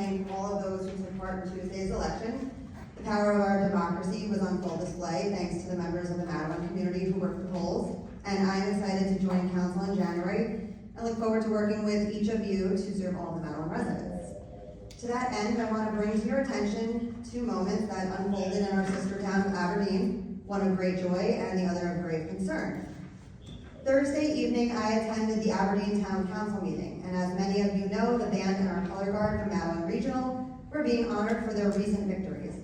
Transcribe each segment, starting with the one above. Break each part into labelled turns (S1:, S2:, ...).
S1: thank all of those who took part in Tuesday's election. The power of our democracy was on full display thanks to the members of the Matawan community who worked the polls, and I'm excited to join council in January and look forward to working with each of you to serve all the Matawan residents. To that end, I want to bring to your attention two moments that unfolded in our sister town of Aberdeen, one of great joy and the other of great concern. Thursday evening, I attended the Aberdeen Town Council meeting, and as many of you know, the band and our color guard from Matawan Regional were being honored for their recent victories.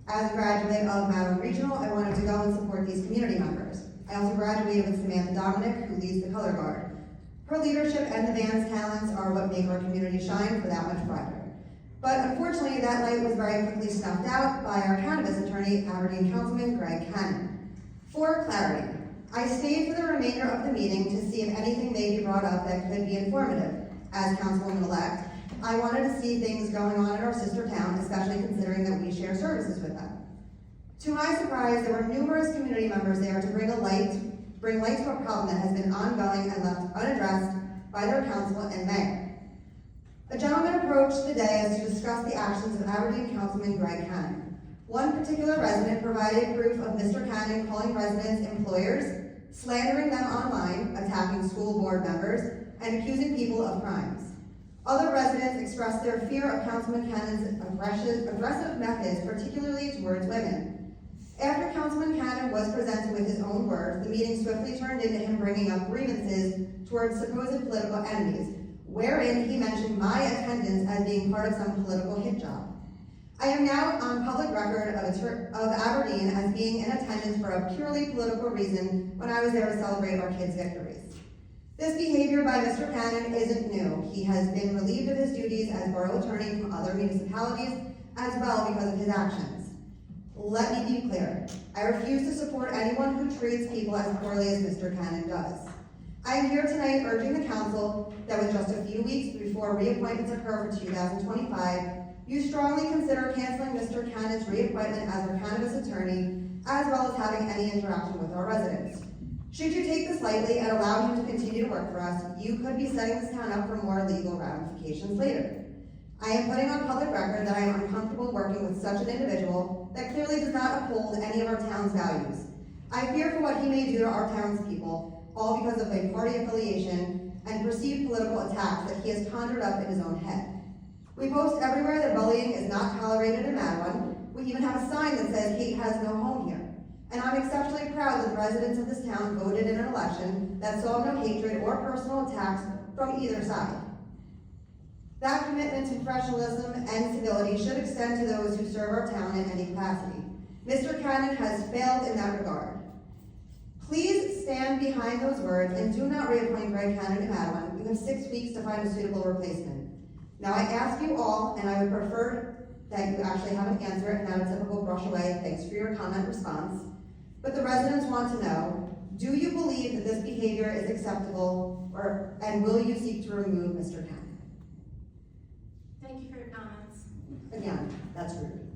S1: As a graduate of Matawan Regional, I wanted to go and support these community members. I also graduated with Samantha Dominic, who leads the color guard. Her leadership and the band's talents are what make our community shine for that much brighter. But unfortunately, that light was very quickly snuffed out by our cannabis attorney, Aberdeen Councilman Greg Cannon. For clarity, I stayed for the remainder of the meeting to see if anything may be brought up that could be informative. As Councilwoman-Elect, I wanted to see things going on in our sister town, especially considering that we share services with them. To my surprise, there were numerous community members there to bring light to a problem that has been ongoing and left unaddressed by their council and mayor. A gentleman approached the dais to discuss the actions of Aberdeen Councilman Greg Cannon. One particular resident provided proof of Mr. Cannon calling residents employers, slandering them online, attacking school board members, and accusing people of crimes. Other residents expressed their fear of Councilman Cannon's aggressive methods, particularly towards women. After Councilman Cannon was presented with his own words, the meeting swiftly turned into him bringing up grievances towards supposed political enemies, wherein he mentioned my attendance as being part of some political hit job. I am now on public record of Aberdeen as being in attendance for a purely political reason when I was there to celebrate our kids' victories. This behavior by Mr. Cannon isn't new. He has been relieved of his duties as borough attorney from other municipalities as well because of his actions. Let me be clear. I refuse to support anyone who treats people as poorly as Mr. Cannon does. I am here tonight urging the council that with just a few weeks before reappointments occur for 2025, you strongly consider canceling Mr. Cannon's reappointment as our cannabis attorney, as well as having any interaction with our residents. Should you take this lightly and allow him to continue to work for us, you could be setting this town up for more legal ramifications later. I am putting on public record that I am uncomfortable working with such an individual that clearly does not uphold any of our town's values. I fear for what he may do to our townspeople, all because of a party affiliation and perceived political attacks that he has conjured up in his own head. We post everywhere that bullying is not tolerated in Matawan. We even have a sign that says hate has no home here. And I'm exceptionally proud that the residents of this town voted in an election that saw no hatred or personal attacks from either side. That commitment to professionalism and civility should extend to those who serve our town in any capacity. Mr. Cannon has failed in that regard. Please stand behind those words and do not reappoint Greg Cannon to Matawan. You have 6 weeks to find a suitable replacement. Now I ask you all, and I would prefer that you actually have an answer and not a typical brush away, thanks for your comment response. But the residents want to know, do you believe that this behavior is acceptable, and will you seek to remove Mr. Cannon?
S2: Thank you for your comments.
S1: Again, that's rude.